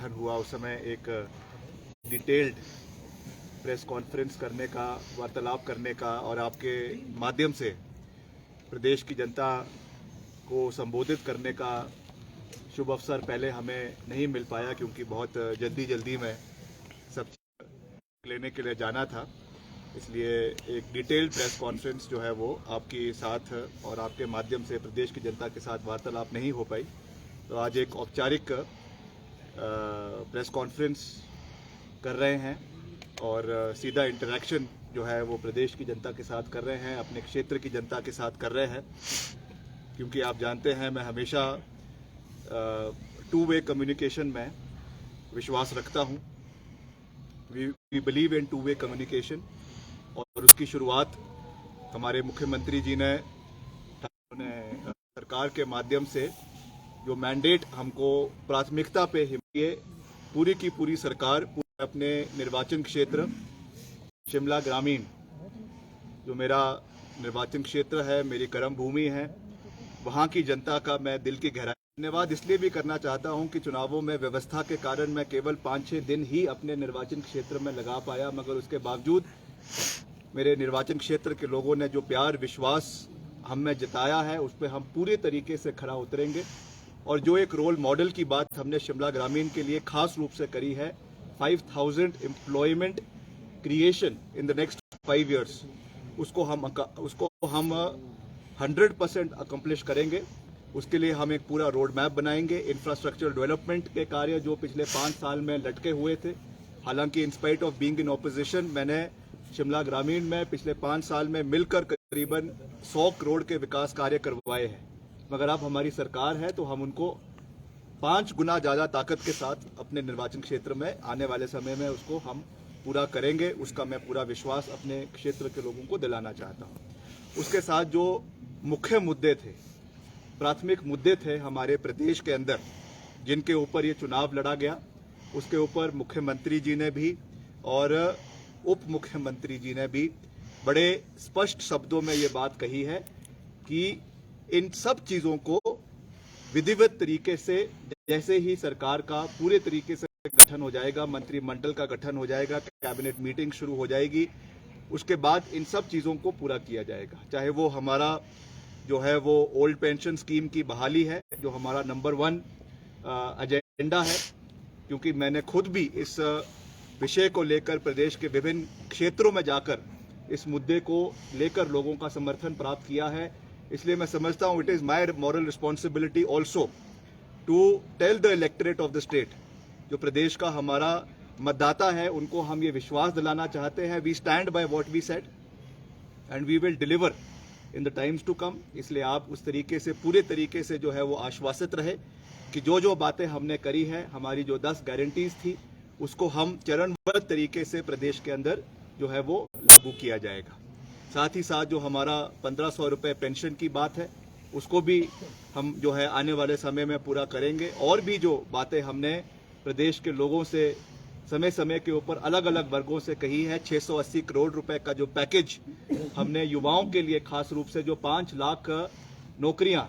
गठन हुआ उस समय एक डिटेल्ड प्रेस कॉन्फ्रेंस करने का, वार्तालाप करने का और आपके माध्यम से प्रदेश की जनता को संबोधित करने का शुभ अवसर पहले हमें नहीं मिल पाया, क्योंकि बहुत जल्दी में सब लेने के लिए जाना था। इसलिए एक डिटेल्ड प्रेस कॉन्फ्रेंस जो है वो आपके साथ और आपके माध्यम से प्रदेश की जनता के साथ वार्तालाप नहीं हो पाई। तो आज एक औपचारिक प्रेस कॉन्फ्रेंस कर रहे हैं और सीधा इंटरेक्शन जो है वो प्रदेश की जनता के साथ कर रहे हैं, अपने क्षेत्र की जनता के साथ कर रहे हैं। क्योंकि आप जानते हैं मैं हमेशा टू वे कम्युनिकेशन में विश्वास रखता हूं। We believe in two way communication, और उसकी शुरुआत हमारे मुख्यमंत्री जी ने सरकार के माध्यम से जो मैंडेट हमको प्राथमिकता पे ये पूरी की पूरी सरकार अपने निर्वाचन क्षेत्र शिमला ग्रामीण, जो मेरा निर्वाचन क्षेत्र है, मेरी कर्म भूमि है, वहाँ की जनता का मैं दिल की गहराई धन्यवाद इसलिए भी करना चाहता हूं कि चुनावों में व्यवस्था के कारण मैं केवल 5-6 दिन ही अपने निर्वाचन क्षेत्र में लगा पाया, मगर उसके बावजूद मेरे निर्वाचन क्षेत्र के लोगों ने जो प्यार विश्वास हम में जताया है उस पर हम पूरे तरीके से खरा उतरेंगे। और जो एक रोल मॉडल की बात हमने शिमला ग्रामीण के लिए खास रूप से करी है, 5000 employment creation in the next 5 years, उसको हम 100% अकम्प्लिश करेंगे। उसके लिए हम एक पूरा रोड मैप बनाएंगे। इंफ्रास्ट्रक्चर डेवलपमेंट के कार्य जो पिछले 5 साल में लटके हुए थे, हालांकि in spite of being in opposition मैंने शिमला ग्रामीण में पिछले 5 साल में मिलकर करीबन 100 करोड़ के विकास कार्य करवाए हैं, मगर अब हमारी सरकार है तो हम उनको 5 गुना ज्यादा ताकत के साथ अपने निर्वाचन क्षेत्र में आने वाले समय में उसको हम पूरा करेंगे। उसका मैं पूरा विश्वास अपने क्षेत्र के लोगों को दिलाना चाहता हूं। उसके साथ जो मुख्य मुद्दे थे, प्राथमिक मुद्दे थे हमारे प्रदेश के अंदर, जिनके ऊपर ये चुनाव लड़ा गया, उसके ऊपर मुख्यमंत्री जी ने भी और उप मुख्यमंत्री जी ने भी बड़े स्पष्ट शब्दों में ये बात कही है कि इन सब चीजों को विधिवत तरीके से, जैसे ही सरकार का पूरे तरीके से गठन हो जाएगा, मंत्रिमंडल का गठन हो जाएगा, कैबिनेट मीटिंग शुरू हो जाएगी, उसके बाद इन सब चीजों को पूरा किया जाएगा। चाहे वो हमारा जो है वो ओल्ड पेंशन स्कीम की बहाली है, जो हमारा नंबर 1 एजेंडा है, क्योंकि मैंने खुद भी इस विषय को लेकर प्रदेश के विभिन्न क्षेत्रों में जाकर इस मुद्दे को लेकर लोगों का समर्थन प्राप्त किया है। इसलिए मैं समझता हूं it is my moral responsibility also to tell the electorate of the state, जो प्रदेश का हमारा मतदाता है, उनको हम ये विश्वास दिलाना चाहते हैं, we stand by what we said and we will deliver in the times to come. इसलिए आप उस तरीके से पूरे तरीके से जो है वो आश्वासित रहे कि जो जो बातें हमने करी है, हमारी जो 10 गारंटीज थी, उसको हम चरणबद्ध तरीके से प्रदेश के अंदर जो है वो लागू किया जाएगा। साथ ही साथ जो हमारा 1500 रुपये पेंशन की बात है, उसको भी हम जो है आने वाले समय में पूरा करेंगे। और भी जो बातें हमने प्रदेश के लोगों से समय समय के ऊपर अलग अलग वर्गों से कही है, 680 करोड़ रुपए का जो पैकेज हमने युवाओं के लिए खास रूप से जो 5 लाख नौकरियां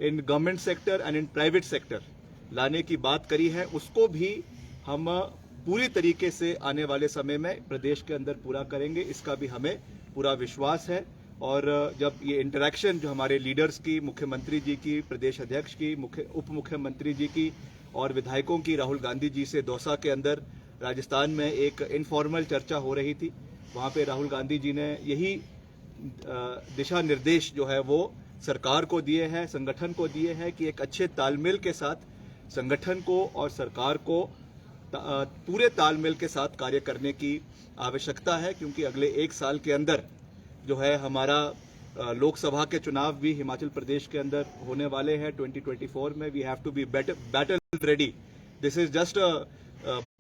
in government sector and in private sector लाने की बात करी है, उसको भी हम पूरी तरीके से आने वाले समय में प्रदेश के अंदर पूरा करेंगे। इसका भी हमें पूरा विश्वास है। और जब ये इंटरेक्शन जो हमारे लीडर्स की, मुख्यमंत्री जी की, प्रदेश अध्यक्ष की, उप मुख्यमंत्री जी की और विधायकों की राहुल गांधी जी से दौसा के अंदर राजस्थान में एक इनफॉर्मल चर्चा हो रही थी, वहां पे राहुल गांधी जी ने यही दिशा निर्देश जो है वो सरकार को दिए हैं, संगठन को दिए हैं कि एक अच्छे तालमेल के साथ संगठन को और सरकार को पूरे तालमेल के साथ कार्य करने की आवश्यकता है, क्योंकि अगले 1 साल के अंदर जो है हमारा लोकसभा के चुनाव भी हिमाचल प्रदेश के अंदर होने वाले हैं 2024 में। We have to be battle ready. This is just a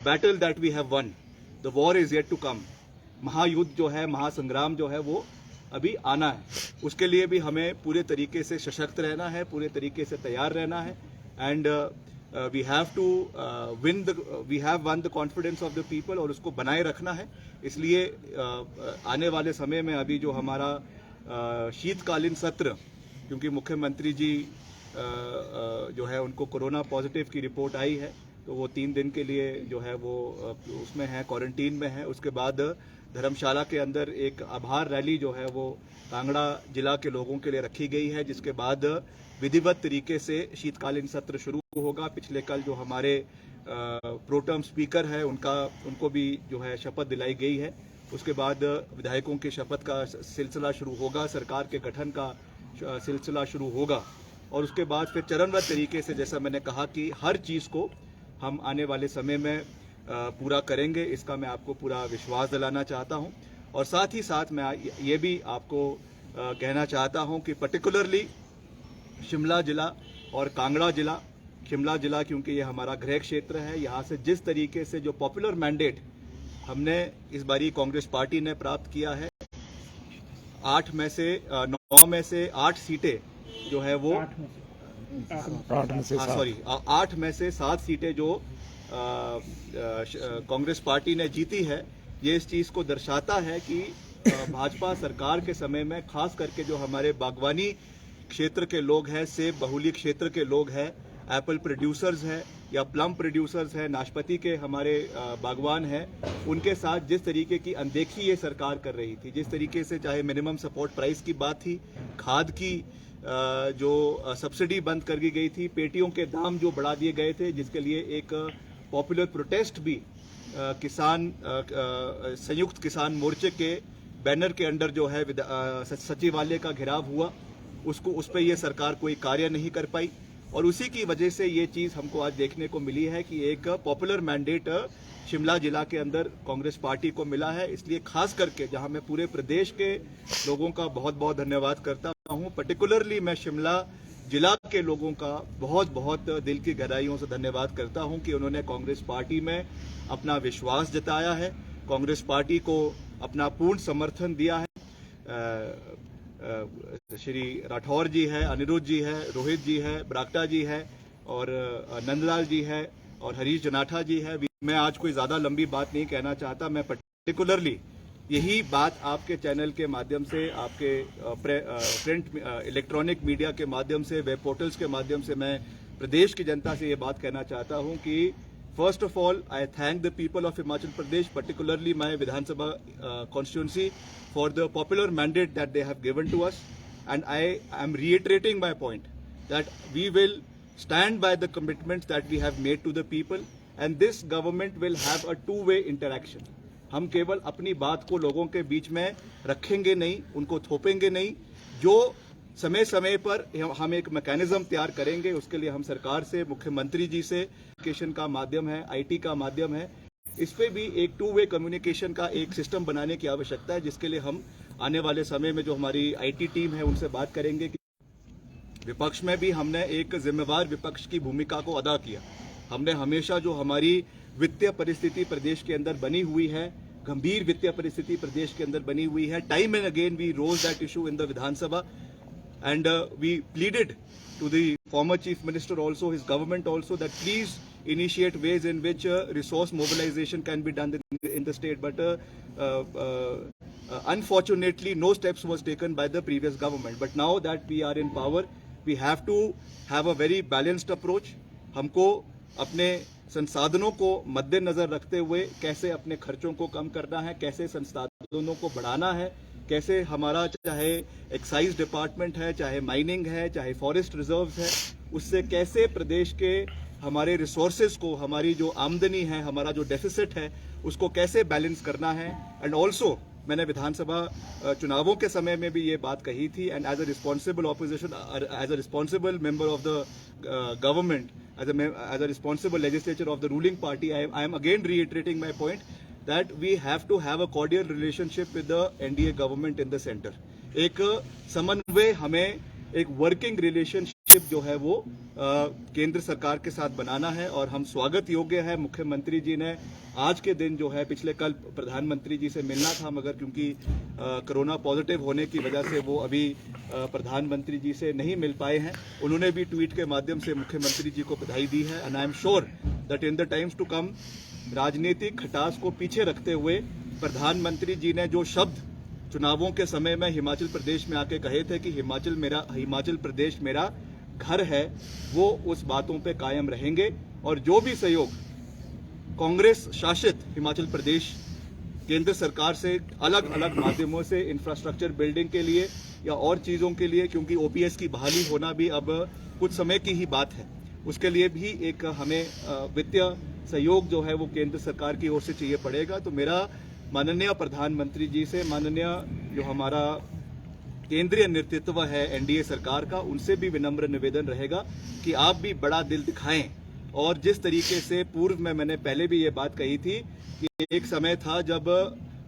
battle that we have won, the war is yet to come. महायुद्ध जो है, महासंग्राम जो है वो अभी आना है। उसके लिए भी हमें पूरे तरीके से सशक्त रहना है, पूरे तरीके से तैयार रहना है। And we have won the confidence of the people, और उसको बनाए रखना है। इसलिए आने वाले समय में अभी जो हमारा शीतकालीन सत्र, क्योंकि मुख्यमंत्री जी जो है उनको कोरोना पॉजिटिव की रिपोर्ट आई है, तो वो 3 दिन के लिए जो है वो उसमें है, क्वारंटीन में है। उसके बाद धर्मशाला के अंदर एक आभार रैली जो है वो कांगड़ा जिला के लोगों के लिए रखी गई है, जिसके बाद विधिवत तरीके से शीतकालीन सत्र शुरू होगा। पिछले कल जो हमारे प्रोटर्म स्पीकर है उनको भी जो है शपथ दिलाई गई है। उसके बाद विधायकों की शपथ का सिलसिला शुरू होगा, सरकार के गठन का सिलसिला शुरू होगा और उसके बाद फिर चरणबद्ध तरीके से, जैसा मैंने कहा कि हर चीज़ को हम आने वाले समय में पूरा करेंगे, इसका मैं आपको पूरा विश्वास दिलाना चाहता हूं। और साथ ही साथ मैं ये भी आपको कहना चाहता हूं कि पर्टिकुलरली शिमला जिला और कांगड़ा जिला, शिमला जिला क्योंकि ये हमारा गृह क्षेत्र है, यहाँ से जिस तरीके से जो पॉपुलर मैंडेट हमने इस बारी कांग्रेस पार्टी ने प्राप्त किया है, 9 में से 8 सीटें जो है वो 8 में से 7 सीटें जो कांग्रेस पार्टी ने जीती है, ये इस चीज को दर्शाता है कि भाजपा सरकार के समय में खास करके जो हमारे बागवानी क्षेत्र के लोग हैं, सेब बहुली क्षेत्र के लोग हैं, एप्पल प्रोड्यूसर्स हैं या प्लम प्रोड्यूसर्स हैं, नाशपाती के हमारे बागवान हैं, उनके साथ जिस तरीके की अनदेखी ये सरकार कर रही थी, जिस तरीके से चाहे मिनिमम सपोर्ट प्राइस की बात थी, खाद की जो सब्सिडी बंद कर दी गई थी, पेटियों के दाम जो बढ़ा दिए गए थे, जिसके लिए एक पॉपुलर प्रोटेस्ट भी किसान संयुक्त किसान मोर्चे के बैनर के अंडर जो है सचिवालय का घेराव हुआ, उस पर यह सरकार कोई कार्य नहीं कर पाई और उसी की वजह से ये चीज हमको आज देखने को मिली है कि एक पॉपुलर मैंडेट शिमला जिला के अंदर कांग्रेस पार्टी को मिला है। इसलिए खास करके जहां मैं पूरे प्रदेश के लोगों का बहुत बहुत धन्यवाद करता हूं, पर्टिकुलरली मैं शिमला जिला के लोगों का बहुत बहुत दिल की गहराइयों से धन्यवाद करता हूं कि उन्होंने कांग्रेस पार्टी में अपना विश्वास जताया है, कांग्रेस पार्टी को अपना पूर्ण समर्थन दिया है। श्री राठौर जी है, अनिरुद्ध जी है, रोहित जी है, बरागटा जी है और नंदलाल जी है और हरीश जनाठा जी है। मैं आज कोई ज्यादा लंबी बात नहीं कहना चाहता, मैं पर्टिकुलरली यही बात आपके चैनल के माध्यम से, आपके प्रिंट इलेक्ट्रॉनिक मीडिया के माध्यम से, वेब पोर्टल्स के माध्यम से मैं प्रदेश की जनता से ये बात कहना चाहता हूं कि first of all I thank the people of Himachal Pradesh, particularly my Vidhan Sabha constituency, for the popular mandate that they have given to us, and I am reiterating my point that we will stand by the commitments that we have made to the people, and this government will have a two-way interaction. हम केवल अपनी बात को लोगों के बीच में रखेंगे नहीं, उनको थोपेंगे नहीं, जो समय समय पर हम एक मैकेनिज्म तैयार करेंगे, उसके लिए हम सरकार से, मुख्यमंत्री जी से कम्युनिकेशन का माध्यम है, आईटी का माध्यम है, इस पे भी एक टू वे कम्युनिकेशन का एक सिस्टम बनाने की आवश्यकता है, जिसके लिए हम आने वाले समय में जो हमारी आईटी टीम है उनसे बात करेंगे कि विपक्ष में भी हमने एक जिम्मेवार विपक्ष की भूमिका को अदा किया। हमने हमेशा जो हमारी वित्तीय परिस्थिति प्रदेश के अंदर बनी हुई है, गंभीर वित्तीय परिस्थिति प्रदेश के अंदर बनी हुई है, time and again we rose that issue in the Vidhan Sabha and we pleaded to the former chief minister also, his government also, that please initiate ways in which resource mobilization can be done in the state, but unfortunately no steps was taken by the previous government. But now that we are in power, we have to have a very balanced approach. हमको अपने संसाधनों को मद्देनजर रखते हुए कैसे अपने खर्चों को कम करना है, कैसे संसाधनों को बढ़ाना है, कैसे हमारा चाहे एक्साइज डिपार्टमेंट है, चाहे माइनिंग है, चाहे फॉरेस्ट रिजर्व्स है, उससे कैसे प्रदेश के हमारे रिसोर्सेज को, हमारी जो आमदनी है, हमारा जो डेफिसिट है, उसको कैसे बैलेंस करना है। एंड ऑल्सो मैंने विधानसभा चुनावों के समय में भी ये बात कही थी, and as a responsible opposition, as a responsible member of the government, as a responsible legislature of the ruling party, I am again reiterating my point that we have to have a cordial relationship with the NDA government in the center. एक समन्वय, हमें एक working relationship जो है वो केंद्र सरकार के साथ बनाना है और हम स्वागत योग्य है। मुख्यमंत्री जी ने आज के दिन जो है, पिछले कल प्रधानमंत्री जी से मिलना था, मगर क्योंकि कोरोना पॉजिटिव होने की वजह से वो अभी प्रधानमंत्री जी से नहीं मिल पाए हैं, उन्होंने भी ट्वीट के माध्यम से मुख्यमंत्री जी को बधाई दी है। And I am sure that in the times to come, राजनीतिक खटास को पीछे रखते हुए प्रधानमंत्री जी ने जो शब्द चुनावों के समय में हिमाचल प्रदेश में आके कहे थे कि हिमाचल प्रदेश मेरा घर है, वो उस बातों पे कायम रहेंगे और जो भी सहयोग कांग्रेस शासित हिमाचल प्रदेश केंद्र सरकार से अलग अलग माध्यमों से इंफ्रास्ट्रक्चर बिल्डिंग के लिए या और चीज़ों के लिए, क्योंकि ओपीएस की बहाली होना भी अब कुछ समय की ही बात है, उसके लिए भी एक हमें वित्तीय सहयोग जो है वो केंद्र सरकार की ओर से चाहिए पड़ेगा। तो मेरा माननीय प्रधानमंत्री जी से, माननीय जो हमारा केंद्रीय नेतृत्व है एनडीए सरकार का, उनसे भी विनम्र निवेदन रहेगा कि आप भी बड़ा दिल दिखाएं। और जिस तरीके से पूर्व में मैंने पहले भी ये बात कही थी कि एक समय था जब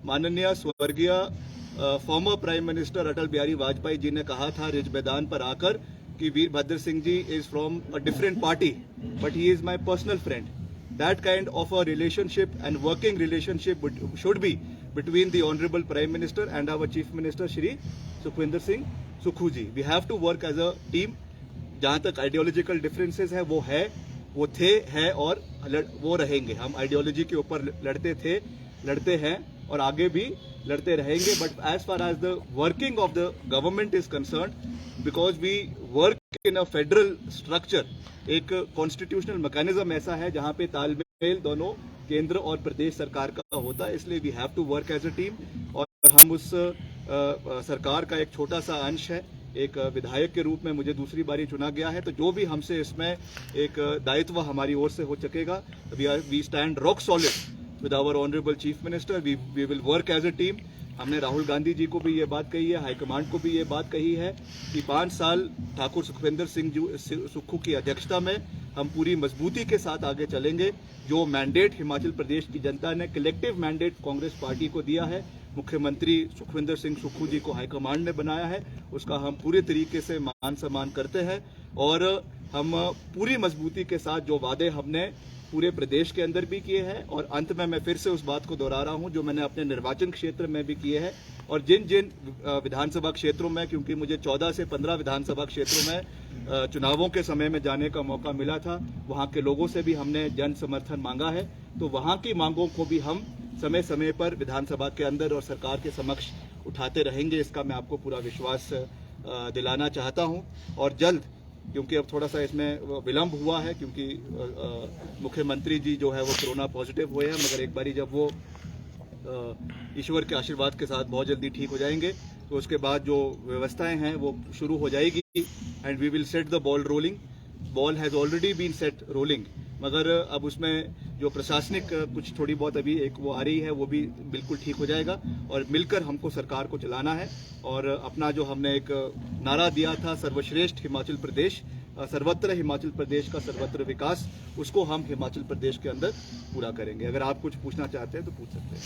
माननीय स्वर्गीय former prime minister Atal Bihari Vajpayee ji ने कहा था रिज मैदान पर आकर कि Virbhadra Singh ji is from a different party but he is my personal friend. That kind of a relationship and working relationship should be between the Honorable Prime Minister and our Chief Minister Shri Sukhwinder Singh Sukhu ji. We have to work as a team. जहाँ तक ideological differences है, वो थे, है और वो रहेंगे। हम ideology के ऊपर लड़ते थे, लड़ते हैं और आगे भी लड़ते रहेंगे। But as far as the working of the government is concerned, because we work in a federal structure, एक कॉन्स्टिट्यूशनल मैकेनिज्म ऐसा है जहां पे तालमेल दोनों केंद्र और प्रदेश सरकार का होता है, इसलिए we have to work as a team. और हम उस सरकार का एक छोटा सा अंश है। एक विधायक के रूप में मुझे दूसरी बारी चुना गया है, तो जो भी हमसे इसमें एक दायित्व हमारी ओर से हो सकेगा, we stand rock solid with our honourable chief minister. We will work as a team. हमने राहुल गांधी जी को भी ये बात कही है, हाईकमांड को भी ये बात कही है कि 5 साल ठाकुर सुखविंदर सिंह सुक्खू की अध्यक्षता में हम पूरी मजबूती के साथ आगे चलेंगे। जो मैंडेट हिमाचल प्रदेश की जनता ने कलेक्टिव मैंडेट कांग्रेस पार्टी को दिया है, मुख्यमंत्री सुखविंदर सिंह सुक्खू जी को हाईकमांड ने बनाया है, उसका हम पूरे तरीके से मान सम्मान करते हैं। और हम पूरी मजबूती के साथ जो वादे हमने पूरे प्रदेश के अंदर भी किए हैं, और अंत में मैं फिर से उस बात को दोहरा रहा हूं जो मैंने अपने निर्वाचन क्षेत्र में भी किए हैं, और जिन जिन विधानसभा क्षेत्रों में, क्योंकि मुझे 14 से 15 विधानसभा क्षेत्रों में चुनावों के समय में जाने का मौका मिला था, वहां के लोगों से भी हमने जन समर्थन मांगा है। तो वहां की मांगों को भी हम समय समय पर विधानसभा के अंदर और सरकार के समक्ष उठाते रहेंगे, इसका मैं आपको पूरा विश्वास दिलाना चाहता हूं। और जल्द, क्योंकि अब थोड़ा सा इसमें विलंब हुआ है, क्योंकि मुख्यमंत्री जी जो है वो कोरोना पॉजिटिव हुए हैं, मगर एक बारी जब वो ईश्वर के आशीर्वाद के साथ बहुत जल्दी ठीक हो जाएंगे, तो उसके बाद जो व्यवस्थाएं हैं वो शुरू हो जाएगी and we will set the ball rolling. Ball has already been set rolling, मगर अब उसमें जो प्रशासनिक कुछ थोड़ी बहुत अभी एक वो आ रही है, वो भी बिल्कुल ठीक हो जाएगा और मिलकर हमको सरकार को चलाना है। और अपना जो हमने एक नारा दिया था, सर्वश्रेष्ठ हिमाचल प्रदेश, सर्वत्र हिमाचल प्रदेश का सर्वत्र विकास, उसको हम हिमाचल प्रदेश के अंदर पूरा करेंगे। अगर आप कुछ पूछना चाहते हैं तो पूछ सकते हैं।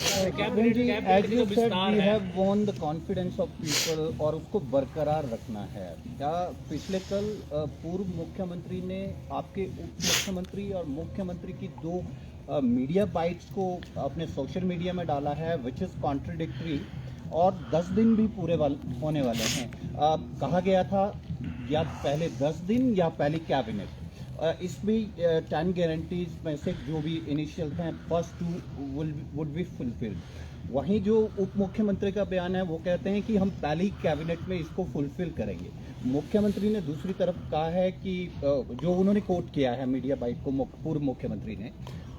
और उसको बरकरार रखना है। क्या पिछले कल पूर्व मुख्यमंत्री ने आपके उप मुख्यमंत्री और मुख्यमंत्री की 2 मीडिया बाइट्स को अपने सोशल मीडिया में डाला है, विच इज कॉन्ट्रडिक्टरी, और 10 दिन भी पूरे होने वाले हैं। कहा गया था या पहले 10 दिन या पहली कैबिनेट, इसमें 10 गारंटीज में से जो भी इनिशियल हैं, फर्स्ट 2 वुड बी फुलफिल्ड। वहीं जो उप मुख्यमंत्री का बयान है वो कहते हैं कि हम पहली कैबिनेट में इसको फुलफिल करेंगे। मुख्यमंत्री ने दूसरी तरफ कहा है कि जो उन्होंने कोट किया है मीडिया बाइट को पूर्व मुख्यमंत्री ने,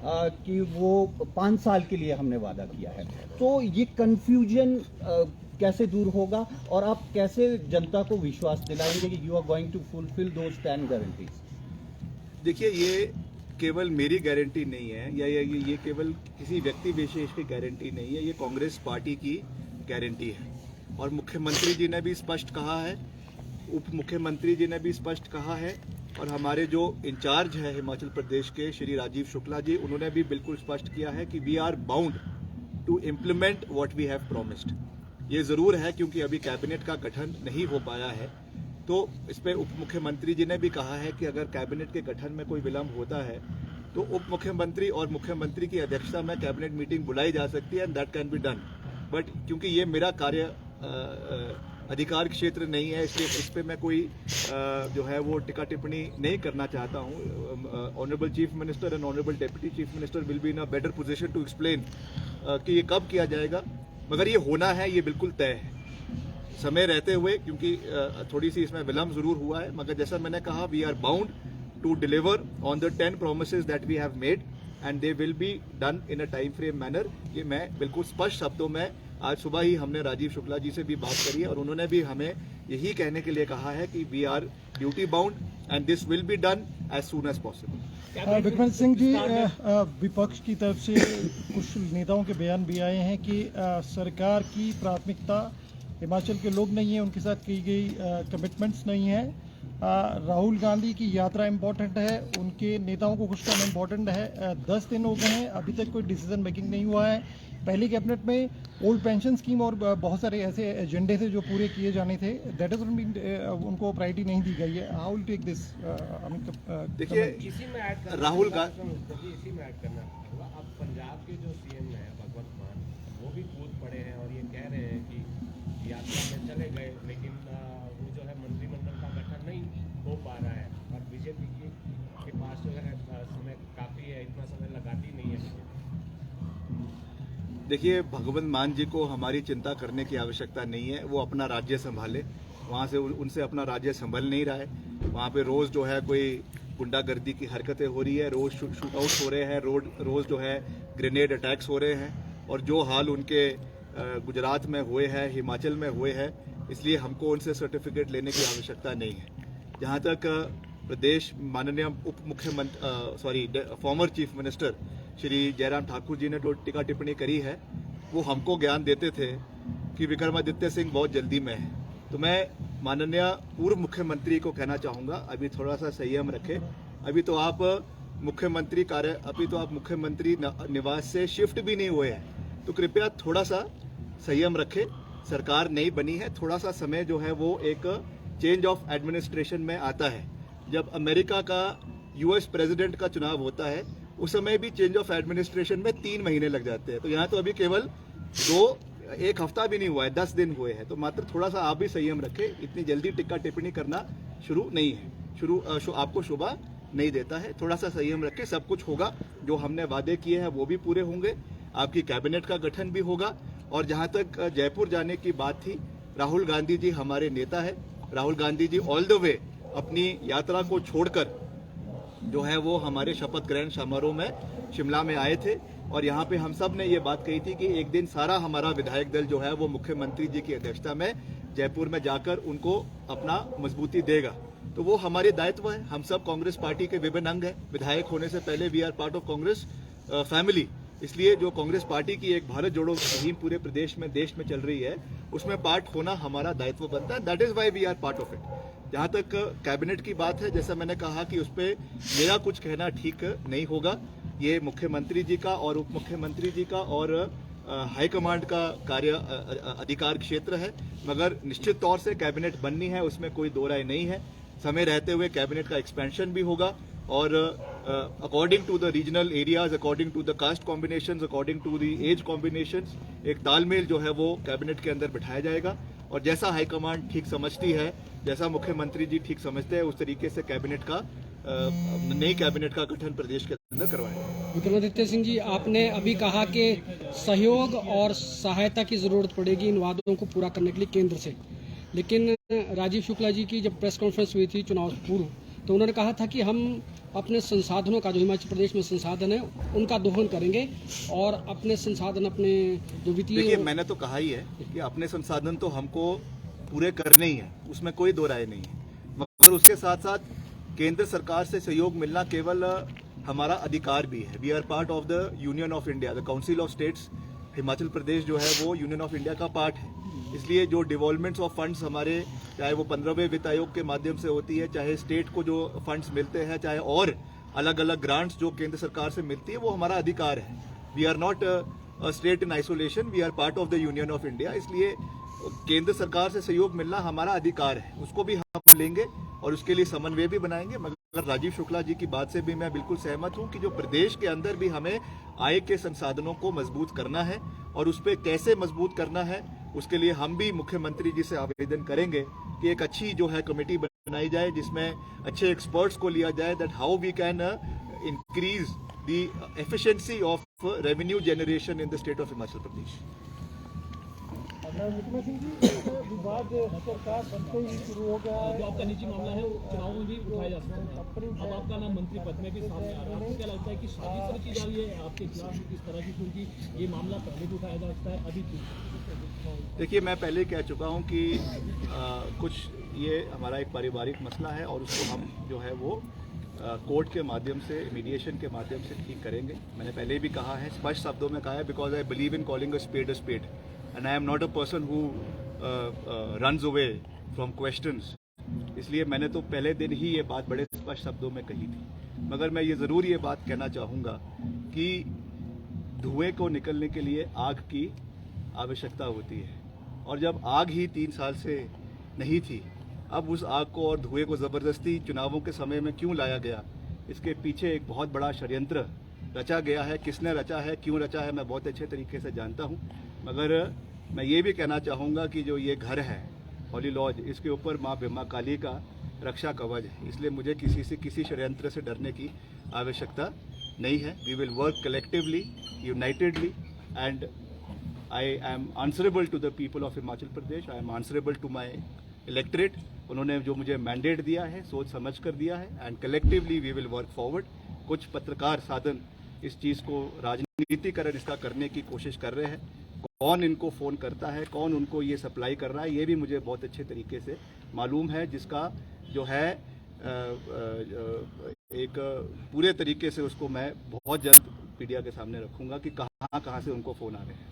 कि वो 5 साल के लिए हमने वादा किया है। तो ये कंफ्यूजन कैसे दूर होगा और आप कैसे जनता को विश्वास दिलाएंगे कि you are going to fulfil those 10 guarantees? देखिए, ये केवल मेरी गारंटी नहीं है, या ये केवल किसी व्यक्ति विशेष की गारंटी नहीं है, ये कांग्रेस पार्टी की गारंटी है। और मुख्यमंत्री जी ने भी स्पष्ट कहा है, उप मुख्यमंत्री जी ने भी स्पष्ट कहा है, और हमारे जो इंचार्ज है हिमाचल प्रदेश के श्री राजीव शुक्ला जी, उन्होंने भी बिल्कुल स्पष्ट किया है कि we are bound to implement what we have promised. ये जरूर है क्योंकि अभी कैबिनेट का गठन नहीं हो पाया है, तो इस पे उप मुख्यमंत्री जी ने भी कहा है कि अगर कैबिनेट के गठन में कोई विलंब होता है तो उप मुख्यमंत्री और मुख्यमंत्री की अध्यक्षता में कैबिनेट मीटिंग बुलाई जा सकती है, and that can be done. But क्योंकि ये मेरा कार्य अधिकार क्षेत्र नहीं है, इसलिए इस पे मैं कोई जो है वो टिक्का टिप्पणी नहीं करना चाहता हूँ। Honourable chief minister and honourable deputy chief minister will be in a better position to explain कि ये कब किया जाएगा, मगर ये होना है, ये बिल्कुल तय है समय रहते हुए, क्योंकि थोड़ी सी इसमें विलम्ब जरूर हुआ है, मगर जैसा मैंने कहा, we are bound to deliver on the 10 promises that we have made and they will be done in a time frame manner. ये मैं बिल्कुल स्पष्ट शब्दों में आज सुबह ही हमने राजीव शुक्ला जी से भी बात करी है और उन्होंने भी हमें यही कहने के लिए कहा है कि we are duty bound and this will be done as soon as possible. Vikram Singh ji, विपक्ष की तरफ से कुछ नेताओं के बयान भी आए हैं कि सरकार की प्राथमिकता हिमाचल के लोग नहीं है, उनके साथ की गई कमिटमेंट्स नहीं है। राहुल गांधी की यात्रा इम्पोर्टेंट है, उनके नेताओं को कुछ काम इम्पोर्टेंट है। 10 दिन हो गए हैं, अभी तक कोई डिसीजन मेकिंग नहीं हुआ है। पहली कैबिनेट में ओल्ड पेंशन स्कीम और बहुत सारे ऐसे एजेंडे थे जो पूरे किए जाने थे, दैट इज उनको प्रायोरिटी नहीं दी गई है। How will take this? देखिए, राहुल गांधी इसी में ऐड करना होगा। अब पंजाब के जो सीएम है भगवंत मान, वो भी कूद पड़े हैं और ये कह रहे हैं कि यात्रा में चले गए लेकिन वो जो है मंत्रिमंडल का गठन नहीं हो पा रहा है और बीजेपी के पास जो है समय काफ़ी है, इतना समय लगाती नहीं है। देखिए, भगवंत मान जी को हमारी चिंता करने की आवश्यकता नहीं है, वो अपना राज्य संभाले। वहाँ से उनसे अपना राज्य संभल नहीं रहा है। वहाँ पे रोज़ जो है कोई गुंडागर्दी की हरकतें हो रही है, रोज़ शूटआउट हो रहे हैं, रोज़ जो है ग्रेनेड अटैक्स हो रहे हैं और जो हाल उनके गुजरात में हुए हैं, हिमाचल में हुए हैं, इसलिए हमको उनसे सर्टिफिकेट लेने की आवश्यकता नहीं है। जहाँ तक प्रदेश माननीय उप मुख्यमंत्री former chief minister Shri Jairam Thakur ji ने जो टीका टिप्पणी करी है, वो हमको ज्ञान देते थे कि विक्रमादित्य सिंह बहुत जल्दी में है। तो मैं माननीय पूर्व मुख्यमंत्री को कहना चाहूँगा, अभी थोड़ा सा संयम रखें। अभी तो आप मुख्यमंत्री निवास से शिफ्ट भी नहीं हुए हैं, तो कृपया थोड़ा सा संयम रखें। सरकार नई बनी है, थोड़ा सा समय जो है वो एक चेंज ऑफ एडमिनिस्ट्रेशन में आता है। जब अमेरिका का यूएस प्रेसिडेंट का चुनाव होता है, उस समय भी चेंज ऑफ एडमिनिस्ट्रेशन में 3 महीने लग जाते हैं। तो यहाँ तो अभी केवल 1 हफ्ता भी नहीं हुआ है, 10 दिन हुए हैं। तो मात्र थोड़ा सा आप भी संयम रखें, इतनी जल्दी टिक्का टिप्पणी करना शुरू नहीं है, आपको शोभा नहीं देता है। थोड़ा सा संयम रखें, सब कुछ होगा। जो हमने वादे किए हैं वो भी पूरे होंगे, आपकी कैबिनेट का गठन भी होगा। और जहाँ तक जयपुर जाने की बात थी, राहुल गांधी जी हमारे नेता है। Rahul Gandhi ji all the way अपनी यात्रा को छोड़कर जो है वो हमारे शपथ ग्रहण समारोह में शिमला में आए थे और यहाँ पे हम सब ने ये बात कही थी कि एक दिन सारा हमारा विधायक दल जो है वो मुख्यमंत्री जी की अध्यक्षता में जयपुर में जाकर उनको अपना मजबूती देगा। तो वो हमारे दायित्व है। हम सब कांग्रेस पार्टी के विभिन्न अंग हैं। विधायक होने से पहले we are part of Congress family, इसलिए जो कांग्रेस पार्टी की एक भारत जोड़ो मुहिम पूरे प्रदेश में देश में चल रही है, उसमें पार्ट होना हमारा दायित्व बनता है। That is why we are part of it. जहाँ तक कैबिनेट की बात है, जैसा मैंने कहा कि उस पर मेरा कुछ कहना ठीक नहीं होगा। ये मुख्यमंत्री जी का और उप मुख्यमंत्री जी का और हाईकमांड का कार्य अधिकार क्षेत्र है, मगर निश्चित तौर से कैबिनेट बननी है, उसमें कोई दो राय नहीं है। समय रहते हुए कैबिनेट का एक्सपेंशन भी होगा और according to the regional areas, according to the caste combinations, according to the age combinations, एक तालमेल जो है वो कैबिनेट के अंदर बिठाया जाएगा और जैसा हाईकमांड ठीक समझती है, जैसा मुख्यमंत्री जी ठीक समझते हैं, उस तरीके से कैबिनेट का नई कैबिनेट का गठन प्रदेश के अंदर करवाएंगे। विक्रमादित्य सिंह जी, आपने अभी कहा कि सहयोग और सहायता की जरूरत पड़ेगी इन वादों को पूरा करने के लिए केंद्र से, लेकिन राजीव शुक्ला जी की जब प्रेस कॉन्फ्रेंस हुई थी चुनाव पूर्व, तो उन्होंने कहा था कि हम अपने संसाधनों का, जो हिमाचल प्रदेश में संसाधन है, उनका दोहन करेंगे और अपने संसाधन, अपने जो वित्तीय। देखिए, मैंने तो कहा ही है कि अपने संसाधन तो हमको पूरे करने ही है, उसमें कोई दो राय नहीं है, मगर उसके साथ साथ केंद्र सरकार से सहयोग मिलना केवल हमारा अधिकार भी है। We are part of the union of India, the council of states. Himachal Pradesh जो है वो यूनियन ऑफ इंडिया का पार्ट है, इसलिए जो डिवॉल्वमेंट्स ऑफ फंड्स हमारे, चाहे वो 15वें वित्त आयोग के माध्यम से होती है, चाहे स्टेट को जो फंड्स मिलते हैं, चाहे और अलग अलग ग्रांट्स जो केंद्र सरकार से मिलती है, वो हमारा अधिकार है। We are not a state in isolation, we are part of the union of India. इसलिए केंद्र सरकार से सहयोग मिलना हमारा अधिकार है, उसको भी हम लेंगे और उसके लिए समन्वय भी बनाएंगे। मगर राजीव शुक्ला जी की बात से भी मैं बिल्कुल सहमत हूं कि जो प्रदेश के अंदर भी हमें आय के संसाधनों को मजबूत करना है और उस पर कैसे मजबूत करना है, उसके लिए हम भी मुख्यमंत्री जी से आवेदन करेंगे कि एक अच्छी जो है कमेटी बनाई जाए, जिसमें अच्छे एक्सपर्ट्स को लिया जाए, that how we can increase the efficiency of revenue generation in the state of Himachal Pradesh. मुकमा सिंह जी, विवाद सरकार बनते ही शुरू हो गया है। जो आपका निजी मामला है वो चुनाव में भी उठाया जा सकता है। अब आपका नाम मंत्री पद में भी सामने आ रहा है। आपको क्या लगता है कि साजिश रची जा रही है आपके खिलाफ किस तरह की, क्योंकि ये मामला पहले भी उठाया जा सकता है अभी भी? देखिए, मैं पहले कह चुका हूं कि कुछ ये हमारा एक पारिवारिक मसला है और उसको हम जो है वो कोर्ट के माध्यम से, मीडिएशन के माध्यम से ठीक करेंगे। मैंने पहले भी कहा है, स्पष्ट शब्दों में कहा है, because I believe in calling a spade and I am not a person who runs away from questions. इसलिए मैंने तो पहले दिन ही ये बात बड़े स्पष्ट शब्दों में कही थी। मगर मैं ये ज़रूर ये बात कहना चाहूँगा कि धुएं को निकलने के लिए आग की आवश्यकता होती है, और जब आग ही 3 साल से नहीं थी, अब उस आग को और धुएं को ज़बरदस्ती चुनावों के समय में क्यों लाया गया? इसके पीछे एक बहुत बड़ा षड्यंत्र रचा गया है। किसने रचा है, क्यों रचा है, मैं बहुत अच्छे तरीके से जानता हूँ। मगर मैं ये भी कहना चाहूँगा कि जो ये घर है हॉली लॉज, इसके ऊपर माँ ब्रह्मा काली का रक्षा कवच है। इसलिए मुझे किसी षड्यंत्र से डरने की आवश्यकता नहीं है। We will work collectively, unitedly, and I am answerable to the people of Himachal Pradesh. I am answerable to my electorate. उन्होंने जो मुझे मैंडेट दिया है सोच समझ कर दिया है, and collectively we will work forward. कुछ पत्रकार साधन इस चीज़ को राजनीतिकरण इसका करने की कोशिश कर रहे हैं। कौन इनको फ़ोन करता है, कौन उनको ये सप्लाई कर रहा है, ये भी मुझे बहुत अच्छे तरीके से मालूम है, जिसका जो है एक पूरे तरीके से उसको मैं बहुत जल्द मीडिया के सामने रखूँगा कि कहाँ से उनको फ़ोन आ रहे हैं।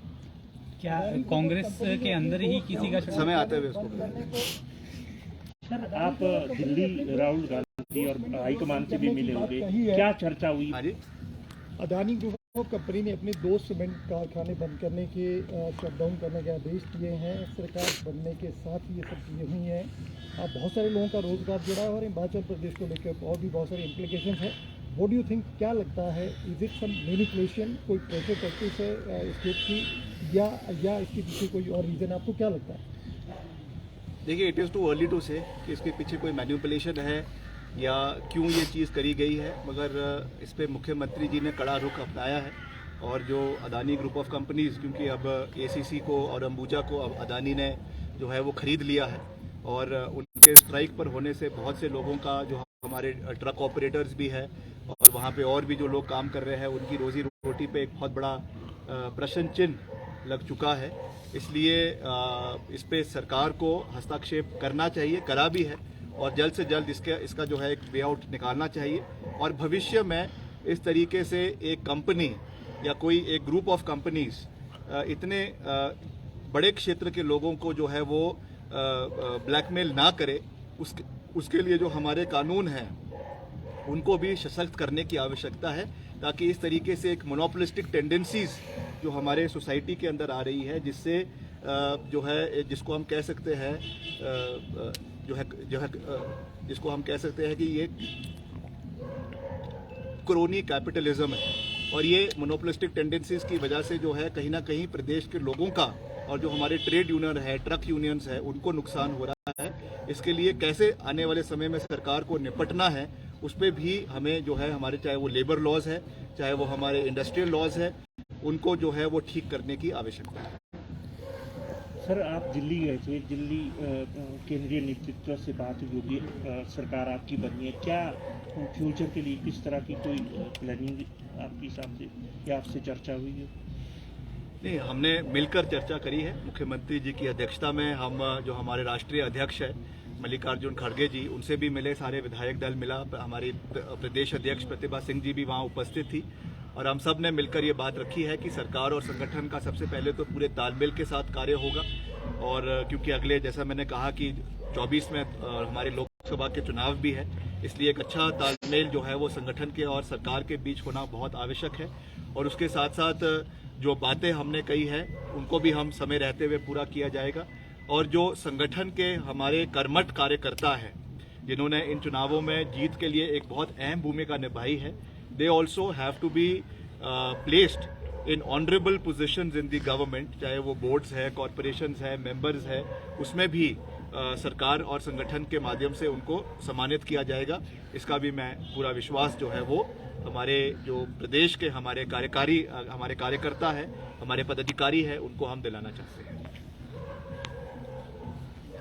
क्या कांग्रेस के अंदर ही किसी का समय आते हुए उसको सर, आप दिल्ली राहुल गांधी और हाईकमान से भी मिले होंगे, क्या चर्चा हुई? हाँ जी, अदानी ग्रुप ऑफ कंपनी ने अपने 2 सीमेंट कारखाने बंद करने के, शटडाउन करने के आदेश दिए हैं। सरकार बनने के साथ ही ये सब चीज़ें हुई हैं। बहुत सारे लोगों का रोजगार जुड़ा है और हिमाचल प्रदेश को लेकर और भी बहुत सारे इम्प्लीकेशन है। व्हाट डू यू थिंक, क्या लगता है, इज इट सम मैनिपुलेशन, कोई प्रेशर प्रैक्टिस है स्टेट की, या इसके पीछे कोई और रीज़न? आपको क्या लगता है? देखिए, it is too early to say कि इसके पीछे कोई मैनिपुलेशन है या क्यों ये चीज़ करी गई है। मगर इस पर मुख्यमंत्री जी ने कड़ा रुख अपनाया है, और जो अदानी ग्रुप ऑफ कंपनीज़, क्योंकि अब ACC को और अंबुजा को अब अदानी ने जो है वो ख़रीद लिया है, और उनके स्ट्राइक पर होने से बहुत से लोगों का, जो हमारे ट्रक ऑपरेटर्स भी है और वहाँ पे और भी जो लोग काम कर रहे हैं, उनकी रोजी रोटी पे एक बहुत बड़ा प्रश्न चिन्ह लग चुका है। इसलिए इस पे सरकार को हस्तक्षेप करना चाहिए, करा भी है, और जल्द से जल्द इसका जो है एक वे आउट निकालना चाहिए। और भविष्य में इस तरीके से एक कंपनी या कोई एक ग्रुप ऑफ कंपनीज इतने बड़े क्षेत्र के लोगों को जो है वो ब्लैकमेल ना करे, उसके लिए जो हमारे कानून हैं उनको भी सशक्त करने की आवश्यकता है, ताकि इस तरीके से एक मोनोपोलिस्टिक टेंडेंसीज जो हमारे सोसाइटी के अंदर आ रही है, जिससे जो है जिसको हम कह सकते हैं जिसको हम कह सकते हैं कि ये क्रोनी कैपिटलिज्म है, और ये मोनोपोलिस्टिक टेंडेंसीज की वजह से जो है कहीं ना कहीं प्रदेश के लोगों का और जो हमारे ट्रेड यूनियन है, ट्रक यूनियंस है, उनको नुकसान हो रहा है। इसके लिए कैसे आने वाले समय में सरकार को निपटना है, उस पर भी हमें जो है हमारे, चाहे वो लेबर लॉज है, चाहे वो हमारे इंडस्ट्रियल लॉज है, उनको जो है वो ठीक करने की आवश्यकता है। सर, आप दिल्ली गए थे, दिल्ली केंद्रीय नेतृत्व से बात हुई होगी, सरकार आपकी बनी है, क्या फ्यूचर के लिए किस तरह की कोई प्लानिंग आपके हिसाब से, या आपसे चर्चा हुई है? नहीं, हमने मिलकर चर्चा करी है। मुख्यमंत्री जी की अध्यक्षता में हम, जो हमारे राष्ट्रीय अध्यक्ष है मल्लिकार्जुन खड़गे जी, उनसे भी मिले, सारे विधायक दल मिला, हमारी प्रदेश अध्यक्ष प्रतिभा सिंह जी भी वहाँ उपस्थित थी, और हम सब ने मिलकर ये बात रखी है कि सरकार और संगठन का सबसे पहले तो पूरे तालमेल के साथ कार्य होगा। और क्योंकि अगले, जैसा मैंने कहा कि 24 में हमारे लोकसभा के चुनाव भी है, इसलिए एक अच्छा तालमेल जो है वो संगठन के और सरकार के बीच होना बहुत आवश्यक है। और उसके साथ साथ जो बातें हमने कही है उनको भी हम समय रहते हुए पूरा किया जाएगा। और जो संगठन के हमारे कर्मठ कार्यकर्ता हैं, जिन्होंने इन चुनावों में जीत के लिए एक बहुत अहम भूमिका निभाई है, they also have to be placed in honorable positions in the government, चाहे वो बोर्ड्स है, कॉरपोरेशंस है, मेंबर्स है, उसमें भी सरकार और संगठन के माध्यम से उनको सम्मानित किया जाएगा। इसका भी मैं पूरा विश्वास जो है वो हमारे जो प्रदेश के हमारे कार्यकर्ता है, हमारे पदाधिकारी है, उनको हम दिलाना चाहते हैं।